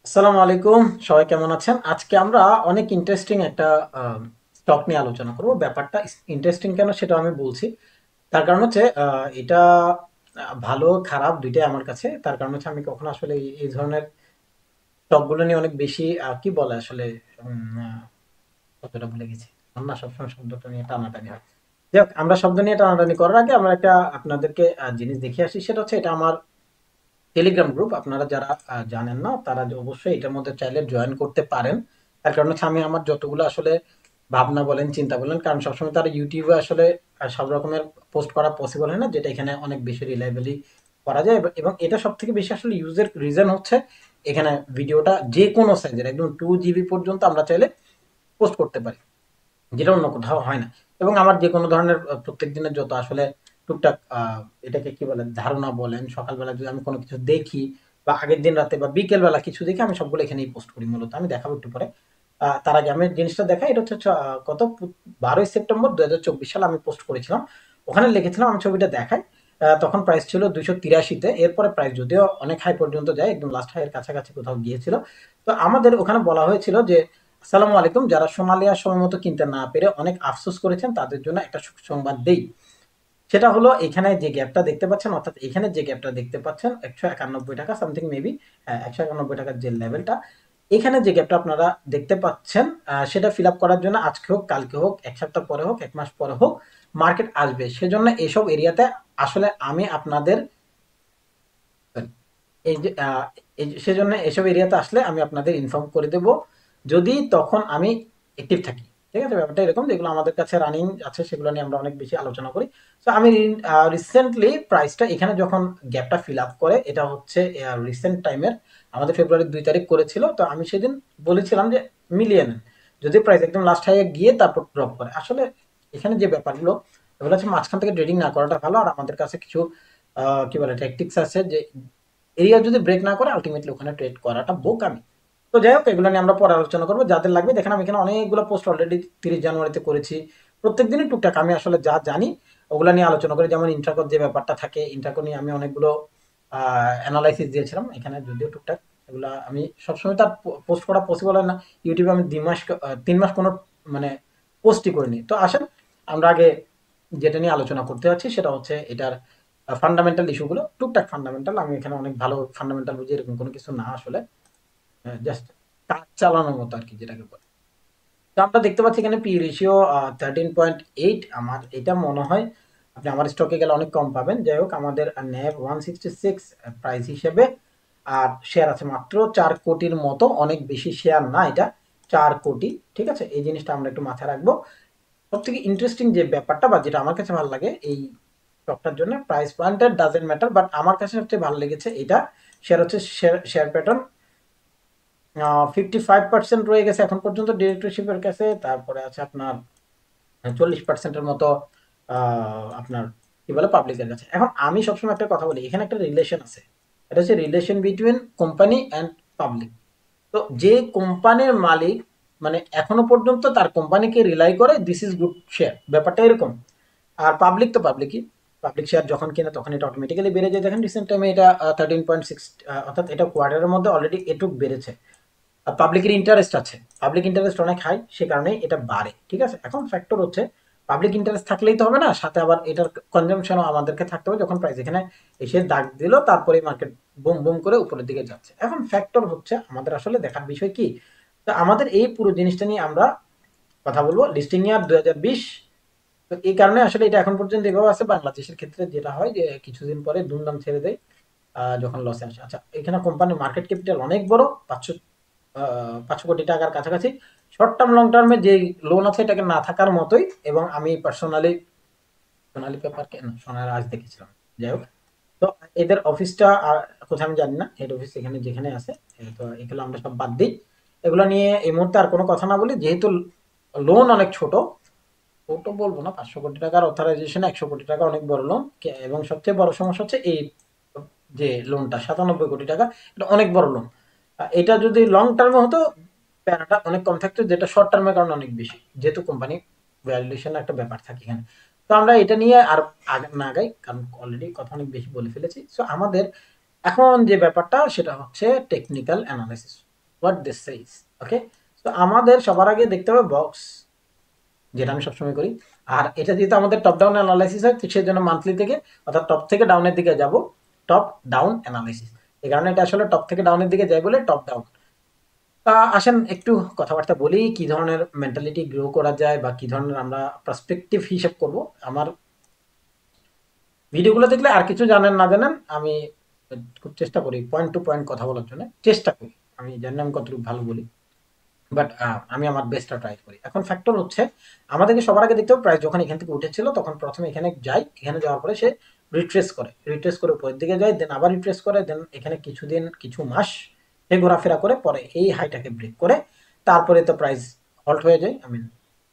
আসসালামু আলাইকুম। সবাই কেমন আছেন? আজকে আমরা অনেক ইন্টারেস্টিং একটা স্টক নিয়ে আলোচনা করব। ব্যাপারটা ইন্টারেস্টিং কেন সেটা আমি বলছি। তার কারণ হচ্ছে এটা ভালো খারাপ দুইটাই আমার কাছে। তার কারণ হচ্ছে আমি কখনো আসলে এই ধরনের স্টকগুলো নিয়ে অনেক বেশি কি বলে আসলে উম, আহ, কতটা ভুলে গেছি। আমার না সবসময় শব্দটা নিয়ে টানাটানি হয়। যাই হোক, আমরা শব্দ নিয়ে টানাটানি করার আগে আমরা একটা আপনাদেরকে জিনিস দেখিয়ে আসি। সেটা হচ্ছে এটা আমার টেলিগ্রাম গ্রুপ। আপনারা যারা জানেন না তারা অবশ্যই এটার মধ্যে চাইলে জয়েন করতে পারেন। তার কারণ হচ্ছে আমি আমার যতগুলো আসলে ভাবনা বলেন চিন্তা বলেন, কারণ সবসময় তারা ইউটিউবে আসলে সব রকমের পোস্ট করা পসিবল হয় না, যেটা এখানে অনেক বেশি রিলায়েবলি করা যায়। এবং এটা সব থেকে বেশি আসলে ইউজের রিজন হচ্ছে এখানে ভিডিওটা যে কোনো সাইজের একদম 2 জিবি পর্যন্ত আমরা চাইলে পোস্ট করতে পারি, যেটা অন্য কোথাও হয় না। এবং আমার যে কোনো ধরনের প্রত্যেক দিনের যত আসলে টুকটাক এটাকে কি বলে ধারণা বলেন, সকালবেলা যদি আমি কোনো কিছু দেখি বা আগের দিন রাতে বা বিকেল বেলা কিছু দেখি, আমি সবগুলো এখানেই পোস্ট করি। মূলত আমি দেখাবো একটু পরে। তার আগে আমি জিনিসটা দেখাই। এটা হচ্ছে কত 12ই সেপ্টেম্বর 2024 সালে আমি পোস্ট করেছিলাম। ওখানে লিখেছিলাম, আমি ছবিটা দেখাই। তখন প্রাইস ছিল 283-তে। এরপরে প্রাইস যদিও অনেক হাই পর্যন্ত যায়, একদম লাস্ট হাইয়ের কাছাকাছি কোথাও গিয়েছিল। তো আমাদের ওখানে বলা হয়েছিল যে আসসালামু আলাইকুম, যারা সোনালিয়া সময় মতো কিনতে না পেরে অনেক আফসোস করেছেন তাদের জন্য একটা সুসংবাদ দেই। সেটা হলো এখানে যে গ্যাপটা দেখতে পাচ্ছেন, অর্থাৎ এখানে যে গ্যাপটা দেখতে পাচ্ছেন 191 টাকা সামথিং মেবি, হ্যাঁ 191 টাকার যে লেভেলটা, এখানে যে গ্যাপটা আপনারা দেখতে পাচ্ছেন, সেটা ফিল আপ করার জন্য আজকে হোক কালকে হোক 1 সপ্তাহ পরে হোক 1 মাস পরে হোক মার্কেট আসবে। সেজন্য এসব এরিয়াতে আসলে আমি আপনাদের এই যে সেজন্য এসব এরিয়াতে আসলে আমি আপনাদের ইনফর্ম করে দেব, যদি তখন আমি অ্যাক্টিভ থাকি। ঠিক আছে, ব্যাপারটা এরকম। যেগুলো আমাদের কাছে রানিং আছে সেগুলো নিয়ে আমরা অনেক বেশি আলোচনা করি। তো আমি রিসেন্টলি প্রাইসটা এখানে যখন গ্যাপটা ফিল আপ করে, এটা হচ্ছে রিসেন্ট টাইমের, আমাদের ফেব্রুয়ারির 2 তারিখ করেছিল। তো আমি সেদিন বলেছিলাম যে মিলিয়ে নেন, যদি প্রাইস একদম লাস্ট হাইয়ে গিয়ে তারপর ড্রপ করে। আসলে এখানে যে ব্যাপারগুলো, এগুলো হচ্ছে মাঝখান থেকে ট্রেডিং না করাটা ভালো। আর আমাদের কাছে কিছু কি বলে ট্যাকটিক্স আছে যে এরিয়া যদি ব্রেক না করে আলটিমেটলি ওখানে ট্রেড করাটা বোকামি। তো যাই হোক, এগুলো নিয়ে আমরা পরে আলোচনা করবো। যাদের লাগবে দেখেন, আমি এখানে অনেকগুলো পোস্ট অলরেডি 30 জানুয়ারিতে করেছি। প্রত্যেকদিনই টুকটাক আমি আসলে যা জানি ওগুলো নিয়ে আলোচনা করি। যেমন ইন্ট্রাকোর যে ব্যাপারটা থাকে, ইন্ট্রাকো নিয়ে আমি অনেকগুলো অ্যানালাইসিস দিয়েছিলাম এখানে, যদিও টুকটাক এগুলা আমি সবসময় তার পোস্ট করা পসিবল হয় না। ইউটিউবে আমি 2 মাস 3 মাস কোনো মানে পোস্টই করিনি। তো আসেন আমরা আগে যেটা নিয়ে আলোচনা করতে যাচ্ছি সেটা হচ্ছে এটার ফান্ডামেন্টাল ইস্যুগুলো। টুকটাক ফান্ডামেন্টাল, আমি এখানে অনেক ভালো ফান্ডামেন্টাল বুঝি এরকম কোনো কিছু না আসলে, জাস্ট কাজ চালানোর মতো আর কি, যেটাকে বলে। তো আমরা দেখতে পাচ্ছি এখানে পি রেশিও 13.8। আমার এটা মনে হয় আপনি আমার স্টকে গেলে অনেক কম পাবেন। যাই হোক, আমাদের ন্যাব 166 প্রাইস হিসেবে, আর শেয়ার আছে মাত্র 4 কোটির মতো, অনেক বেশি শেয়ার না এটা, 4 কোটি। ঠিক আছে, এই জিনিসটা আমরা একটু মাথায় রাখবো। সব থেকে ইন্টারেস্টিং যে ব্যাপারটা বা যেটা আমার কাছে ভালো লাগে এই স্টকটার জন্য, প্রাইস পয়েন্টের ডাজেন্ট ম্যাটার, বাট আমার কাছে সবচেয়ে ভালো লেগেছে এটা। শেয়ার হচ্ছে শেয়ার প্যাটার্ন 55% রয়ে গেছে এখন পর্যন্ত ডিরেক্টরশিপের কাছে। তারপরে আছে আপনার 40%-এর মতো আপনার কি বলে পাবলিকের কাছে। এখন আমি সবসময় একটা কথা বলি, এখানে একটা রিলেশন আছে। এটা হচ্ছে relation between company and public. তো যে কোম্পানির মালিক মানে এখনো পর্যন্ত তার কোম্পানিকে রিলাই করে, দিস ইজ গুড শেয়ার, ব্যাপারটা এরকম। আর পাবলিক তো পাবলিকই, পাবলিক শেয়ার যখন কিনে তখন এটা অটোমেটিক্যালি বেড়ে যায়। দেখেন রিসেন্ট টাইমে এটা 13.6, অর্থাৎ এটা কোয়ার্টারের মধ্যে অলরেডি এটুক বেড়েছে। আর পাবলিকের ইন্টারেস্ট আছে, পাবলিক ইন্টারেস্ট অনেক হাই, সে কারণে এটা বাড়ে। ঠিক আছে, এখন ফ্যাক্টর হচ্ছে পাবলিক ইন্টারেস্ট থাকলেই তো হবে না, সাথে আবার এটার কনজামশনও আমাদেরকে থাকতে হবে। যখন প্রাইস এখানে এসে দাগ দিল, তারপরে মার্কেট বুম বুম করে উপরের দিকে যাচ্ছে। এখন ফ্যাক্টর হচ্ছে আমাদের আসলে দেখার বিষয় কি। তো আমাদের এই পুরো জিনিসটা নিয়ে আমরা কথা বলবো। লিস্টিং ইয়ার 2020। তো এই কারণে আসলে এটা এখন পর্যন্ত এভাবে আছে। বাংলাদেশের ক্ষেত্রে যেটা হয় যে কিছুদিন পরে দুমদাম ছেড়ে দেয় যখন লসে আসে। আচ্ছা, এখানে কোম্পানির মার্কেট ক্যাপিটাল অনেক বড়, 500 কোটি টাকার কাছাকাছি। শর্ট টার্ম লং টার্মে যে লোন আছে এটাকে না থাকার মতোই। এবং আমি পার্সোনালি সোনালী পেপারকে না সোনার আজ দেখেছিলাম। যাই হোক, তো এদের অফিসটা কোথায় আমি জানি না, হেড অফিস এখানে যেখানে আছে। তো এগুলো আমরা সব বাদ দিই, এগুলো নিয়ে এই মুহূর্তে আর কোনো কথা না বলি। যেহেতু লোন অনেক ছোট, ছোট বলবো না, 500 কোটি টাকার অথরাইজেশন 100 কোটি টাকা অনেক বড় লোন। এবং সবচেয়ে বড় সমস্যা হচ্ছে এই যে লোনটা 97 কোটি টাকা, এটা অনেক বড় লোন। এটা যদি লং টার্মে হতো প্যারাটা অনেক কম থাকতো, যেটা শর্ট টার্মের কারণে অনেক বেশি, যেহেতু কোম্পানি ভ্যালুয়েশন একটা ব্যাপার থাকে এখানে। তো আমরা এটা নিয়ে আর না আগাই, কারণ অলরেডি কথা অনেক বেশি বলে ফেলেছি। সো আমাদের এখন যে ব্যাপারটা সেটা হচ্ছে technical analysis. What this says. Okay, তো আমাদের সবার আগে দেখতে হবে বক্স, যেটা আমি সবসময় করি। আর এটা যেহেতু আমাদের টপ ডাউন অ্যানালাইসিস হয়, সেই জন্য মান্থলি থেকে অর্থাৎ টপ থেকে ডাউনের দিকে যাব, টপ ডাউন অ্যানালাইসিস। এই কারণে এটা আসলে টপ থেকে ডাউনের দিকে যায় বলে টপ ডাউন। তা আসেন একটু কথাবার্তা বলি, কি ধরনের মেন্টালিটি গ্রো করা যায় বা কি ধরনের আমরা পার্সপেক্টিভ হিসেব করব। আমার ভিডিওগুলো দেখলে আর কিছু জানেন না জানেন, আমি খুব চেষ্টা করি পয়েন্ট টু পয়েন্ট কথা বলার জন্য, চেষ্টা করি। আমি জানি না আমি কতটুকু ভালো বলি, বাট আমি আমার বেস্টটা ট্রাই করি। এখন ফ্যাক্টর হচ্ছে আমাদেরকে সবার আগে দেখতে হবে প্রাইস যখন এখান থেকে উঠেছিল তখন প্রথমে এখানে যাই, এখানে যাওয়ার পরে সে রিট্রেস করে উপরের দিকে যায়, দেন আবার রিট্রেস করে, দেন এখানে কিছুদিন কিছু মাস সে ঘোরাফেরা করে, পরে এই হাইটাকে ব্রেক করে তারপরে তো প্রাইস হল্ট হয়ে যায়, আই মিন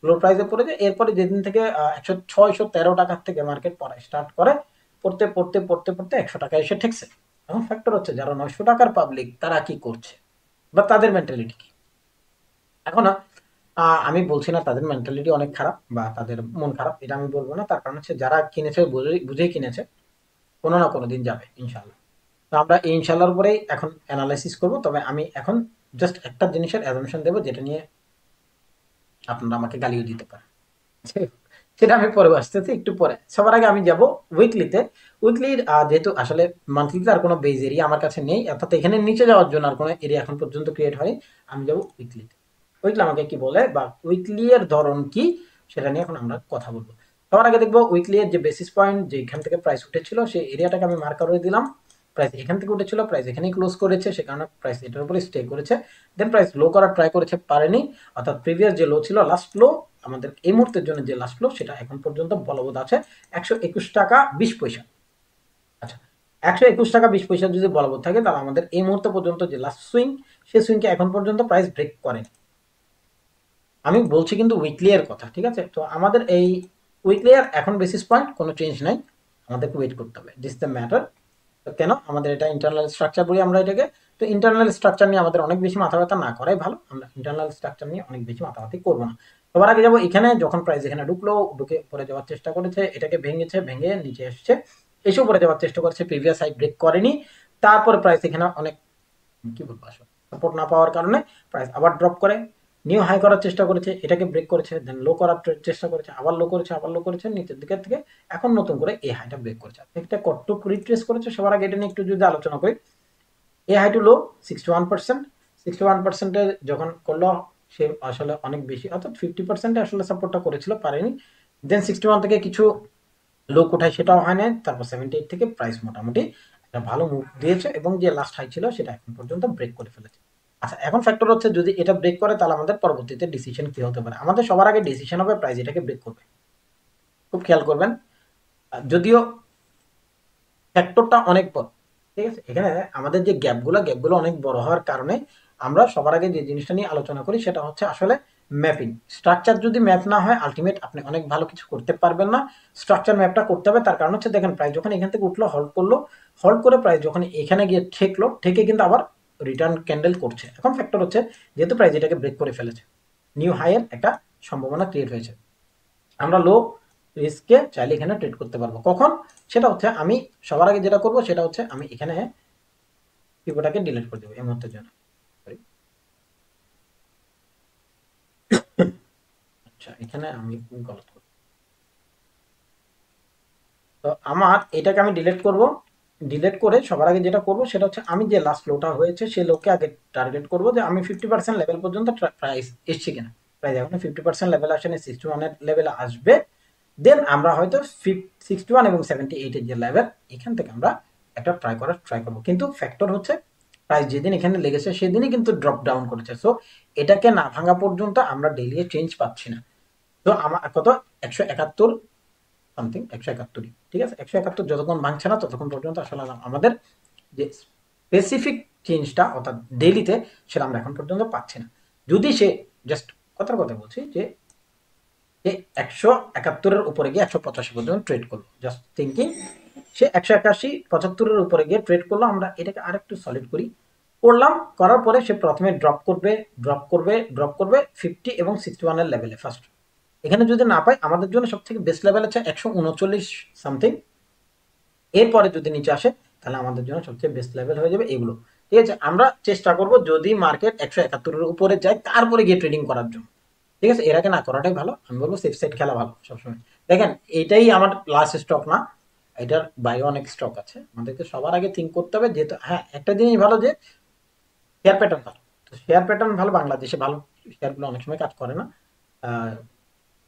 লো প্রাইসে পড়ে যায়। এরপরে যেদিন থেকে 613 টাকার থেকে মার্কেট পড়া স্টার্ট করে, পড়তে পড়তে পড়তে পড়তে 100 টাকা এসে ঠেকছে। এখন ফ্যাক্টর হচ্ছে যারা 900 টাকার পাবলিক তারা কি করছে বা তাদের মেন্টালিটি কি। এখন আমি বলছি না তাদের মেন্টালিটি অনেক খারাপ বা তাদের মন খারাপ, এটা আমি বলবো না। তার কারণ হচ্ছে যারা কিনেছে বুঝেই কিনেছে, কোনো না কোনো দিন যাবে ইনশাল্লাহ। তো আমরা এই ইনশাল্লাহর উপরেই এখন অ্যানালাইসিস করব। তবে আমি এখন জাস্ট একটা জিনিসের অ্যাজাম্পশন দেবো যেটা নিয়ে আপনারা আমাকে গালিও দিতে পারেন। সেটা আমি পরে আসতেছি, একটু পরে। সবার আগে আমি যাব উইকলিতে। উইকলির যেহেতু আসলে মান্থলিতে আর কোনো বেজ এরিয়া আমার কাছে নেই, অর্থাৎ এখানে নিচে যাওয়ার জন্য আর কোনো এরিয়া এখন পর্যন্ত ক্রিয়েট হয়নি, আমি যাব উইকলিতে। উইকলি আমাকে কি বলে বা উইকলি এর ধরন কি সেটা নিয়ে এখন আমরা কথা বলবো। সবার আগে দেখবো উইকলি এর যে বেসিস পয়েন্ট যেখান থেকে প্রাইস উঠেছিল সেই এরিয়াটাকে আমি মার্ক করে দিলাম। প্রাইস এখান থেকে উঠেছিল, প্রাইস এখানেই ক্লোজ করেছে, সে কারণে প্রাইস এটার উপরে স্টে করেছে। দেন প্রাইস লো করার ট্রাই করেছে, পারেনি। অর্থাৎ প্রিভিয়াস যে লো ছিল, লাস্ট লো আমাদের এই মুহূর্তের জন্য যে লাস্ট লো, সেটা এখন পর্যন্ত বলবৎ আছে 121 টাকা 20 পয়সা। আচ্ছা, 121 টাকা 20 পয়সা যদি বলবৎ থাকে, তাহলে আমাদের এই মুহূর্ত পর্যন্ত যে লাস্ট সুইং, সেই সুইংকে এখন পর্যন্ত প্রাইস ব্রেক করেনি। আমি বলছি কিন্তু উইকলি এর কথা, ঠিক আছে? তো আমাদের এই উইকলি এর এখন বেসিস পয়েন্ট কোনো চেঞ্জ নাই, আমাদেরকে ওয়েট করতে হবে, দিস দ্য ম্যাটার। তো কেন আমাদের এটা ইন্টারনাল স্ট্রাকচার বলি আমরা এটাকে। তো ইন্টারনাল স্ট্রাকচার নিয়ে আমাদের অনেক বেশি মাথা ব্যথা না করাই ভালো, আমরা ইন্টারনাল স্ট্রাকচার নিয়ে অনেক বেশি মাথামাতি করবো না। সবার আগে যাবো এখানে, যখন প্রাইস এখানে ঢুকলো, ঢুকে উপরে যাওয়ার চেষ্টা করেছে, এটাকে ভেঙেছে, ভেঙে নিচে এসছে, এসে উপরে যাওয়ার চেষ্টা করছে, প্রিভিয়াস হাই ব্রেক করেনি। তারপরে প্রাইস এখানে অনেক কি বলবো আসলে সাপোর্ট না পাওয়ার কারণে প্রাইস আবার ড্রপ করে নিউ হাই করার চেষ্টা করেছে, এটাকে ব্রেক করেছে, দেন লো করার চেষ্টা করেছে, আবার লো করেছে, আবার লো করেছে, নিচের দিকে থেকে এখন নতুন করে এই হাইটা ব্রেক করেছে। এটা কতটুকু রিট্রেস করেছে সবার আগে এটা নিয়ে একটু যদি আলোচনা করি। এ হাই টু লো 61%, 61%-এ যখন করলো সে আসলে অনেক বেশি, অর্থাৎ 50%-এ আসলে সাপোর্টটা করেছিল, পারেনি। দেন 61 থেকে কিছু লো কোঠায় সেটাও হয় না, তারপর 78 থেকে প্রাইস মোটামুটি একটা ভালো মুভ দিয়েছে এবং যে লাস্ট হাই ছিল সেটা এখন পর্যন্ত ব্রেক করে ফেলেছে। আচ্ছা, এখন ফ্যাক্টর হচ্ছে যদি এটা ব্রেক করে তাহলে আমাদের পরবর্তীতে ডিসিশন কি হতে পারে। আমাদের সবার আগে ডিসিশন হবে প্রাইস এটাকে ব্রেক করবে, খুব খেয়াল করবেন। যদিও ফ্যাক্টরটা অনেক বড়, ঠিক আছে? এখানে আমাদের যে গ্যাপগুলো অনেক বড় হওয়ার কারণে আমরা সবার আগে যে জিনিসটা নিয়ে আলোচনা করি সেটা হচ্ছে আসলে ম্যাপিং। স্ট্রাকচার যদি ম্যাপ না হয় আলটিমেট আপনি অনেক ভালো কিছু করতে পারবেন না। স্ট্রাকচার ম্যাপটা করতে হবে। তার কারণ হচ্ছে দেখেন প্রাইস যখন এখান থেকে উঠলো, হল্ড করলো, হল্ড করে প্রাইস যখন এখানে গিয়ে ঠেকলো, ঠেকে কিন্তু আবার রিটার্ন ক্যান্ডেল করছে। এখন ফ্যাক্টর হচ্ছে যেহেতু প্রাইস এটাকে ব্রেক করে ফেলেছে, নিউ হাইয়ের একটা সম্ভাবনা ক্রিয়েট হয়েছে, আমরা লো রিস্কে চাইলে এখানে ট্রেড করতে পারবো। কখন? সেটা হচ্ছে আমি সবার আগে যেটা করবো সেটা হচ্ছে আমি এখানে পিভটটাকে ডিলিট করে দেবো এই মুহূর্তের জন্য। Sorry। আচ্ছা, এখানে আমি গলত করব। তো আমার এটাকে আমি ডিলিট করব। ডিলিট করে সবার আগে যেটা করব সেটা হচ্ছে আমি যে লাস্ট লোটা হয়েছে সেই লোকে আগে টার্গেট করব, যে আমি 50% লেভেল পর্যন্ত প্রাইস এসছে কিনা। প্রাইস এখন 50% লেভেল আসেনি, 61-এর লেভেলে আসবে। দেন আমরা হয়তো 61 এবং 78-এর যে লেভেল, এখান থেকে আমরা একটা ট্রাই করবো। কিন্তু ফ্যাক্টর হচ্ছে প্রাইস যেদিন এখানে লেগেছে সেদিনই কিন্তু ড্রপ ডাউন করেছে। সো এটাকে না ভাঙা পর্যন্ত আমরা ডেইলি চেঞ্জ পাচ্ছি না। তো আমার কত 171 সামথিং, 171, ঠিক আছে? 171 যতক্ষণ ভাঙছে না ততক্ষণ পর্যন্ত আসলে আমাদের যে স্পেসিফিক চেঞ্জটা অর্থাৎ ডেইলিতে, সেটা আমরা এখন পর্যন্ত পাচ্ছি না। যদি সে জাস্ট কথার কথা বলছি যে 171-এর উপরে গিয়ে 185 পর্যন্ত ট্রেড করলো, জাস্ট থিঙ্কিং, সে 181-75-এর উপরে গিয়ে ট্রেড করলো। আমরা এটাকে আরেকটু সলিড করি, করলাম, করার পরে সে প্রথমে ড্রপ করবে 50 এবং 61-এর লেভেলে ফার্স্ট। এখানে যদি না পাই, আমাদের জন্য সব থেকে বেস্ট লেভেল আছে 139 সামথিং। এরপরে যদি নিচে আসে তাহলে আমাদের জন্য সবচেয়ে বেস্ট লেভেল হয়ে যাবে এগুলো। ঠিক আছে, আমরা চেষ্টা করব যদি মার্কেট 171 এর উপরে যায় তারপরে গিয়ে ট্রেডিং করার জন্য। ঠিক আছে, এর আগে না করাটাই ভালো, আমি বলবো সেফ সাইড খেলা ভালো সবসময়। দেখেন, এটাই আমার লাস্ট স্টক না, এটার বাইরে অনেক স্টক আছে, আমাদেরকে সবার আগে থিঙ্ক করতে হবে। যেহেতু হ্যাঁ, একটা জিনিস ভালো যে শেয়ার প্যাটার্ন ভালো, তো শেয়ার প্যাটার্ন ভালো, বাংলাদেশে ভালো শেয়ারগুলো অনেক সময় কাজ করে না। আহ,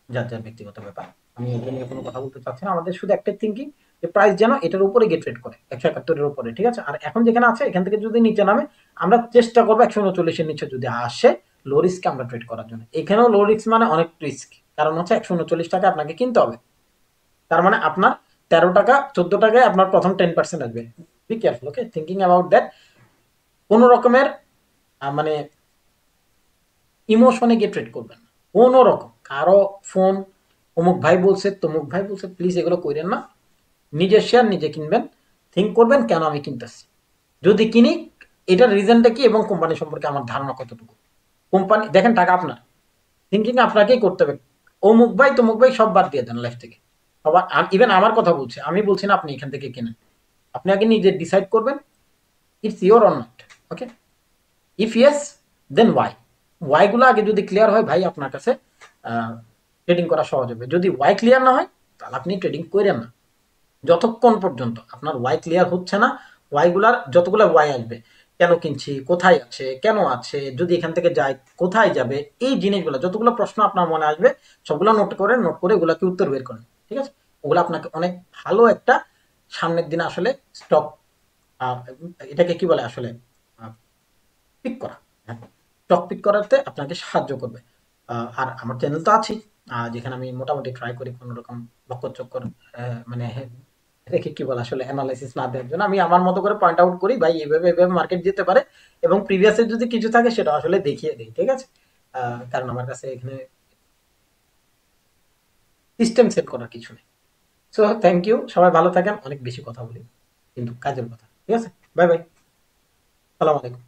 যার যার ব্যক্তিগত ব্যাপার, আমি এটা নিয়ে কোনো কথা বলতে চাচ্ছি না। আমাদের শুধু একটাই থিঙ্কিং যে প্রাইস যেন এটার উপরে গিয়ে ট্রেড করে 171-এর উপরে, ঠিক আছে। আর এখন যেখানে আছে এখান থেকে যদি নিচে নামে, আমরা চেষ্টা করবো 139-এর নিচে যদি আসে লো রিস্ক আমরা ট্রেড করার জন্য। এখানেও লো রিস্ক মানে অনেক রিস্ক, কারণ হচ্ছে 139 টাকা আপনাকে কিনতে হবে, তার মানে আপনার 13 টাকা 14 টাকায় আপনার প্রথম 10% আসবে। Be careful, okay, thinking about that. কোনো রকমের মানে ইমোশনে গিয়ে ট্রেড করবেন না, কোনো রকম কারো ফোন অমুক ভাই বলছে তমুক ভাই বলছে, প্লিজ এগুলো করেন না। নিজের শেয়ার নিজে কিনবেন, থিঙ্ক করবেন কেন আমি কিনতেছি, যদি কিনি এটার রিজনটা কি এবং কোম্পানি সম্পর্কে আমার ধারণা কতটুকু। কোম্পানি দেখেন, টাকা আপনার, থিঙ্কিং আপনাকেই করতে হবে। অমুক ভাই তমুক ভাই সব বাদ দিয়ে দেন লাইফ থেকে। সবার, ইভেন আমার কথা বলছি, আমি বলছি না আপনি এখান থেকে কেনেন, আপনি আগে নিজে ডিসাইড করবেন it's your or not, okay. If yes, then Y. Y গুলো আগে যদি ক্লিয়ার হয় ভাই, আপনার কাছে ট্রেডিং করা সহজ হবে। যদি ওয়াই ক্লিয়ার না হয় তাহলে আপনি ট্রেডিং করেন না, যতক্ষণ পর্যন্ত আপনার ওয়াই ক্লিয়ার হচ্ছে না। ওয়াই গুলার যতগুলো ওয়াই আসবে, কেন কিনছি, কোথায় আছে, কেন আছে, যদি এখান থেকে যায় কোথায় যাবে, এই জিনিসগুলো যতগুলো প্রশ্ন আপনার মনে আসবে সবগুলো নোট করে ওগুলাকে উত্তর বের করেন, ঠিক আছে। ওগুলো আপনাকে অনেক ভালো একটা সামনের দিনে আসলে স্টক, এটাকে কি বলে আসলে, পিক করা, হ্যাঁ, স্টক পিক করাতে আপনাকে সাহায্য করবে। আর আমার চ্যানেল তো আছেই, যেখানে আমি মোটামুটি ট্রাই করি কোনো রকম লক্ষ্য চক্কর মানে রেখে কি বলে আসলে অ্যানালাইসিস না দেওয়ার জন্য। আমি আমার মতো করে পয়েন্ট আউট করি ভাই, এভাবে এভাবে মার্কেট যেতে পারে, এবং প্রিভিয়াসের যদি কিছু থাকে সেটা আসলে দেখিয়ে দিই, ঠিক আছে। কারণ আমার কাছে এখানে সিস্টেম সেট করার কিছু নেই। সো থ্যাংক ইউ, সবাই ভালো থাকেন। অনেক বেশি কথা বলি কিন্তু কাজের কথা, ঠিক আছে। বাই বাই, সালাম আলাইকুম।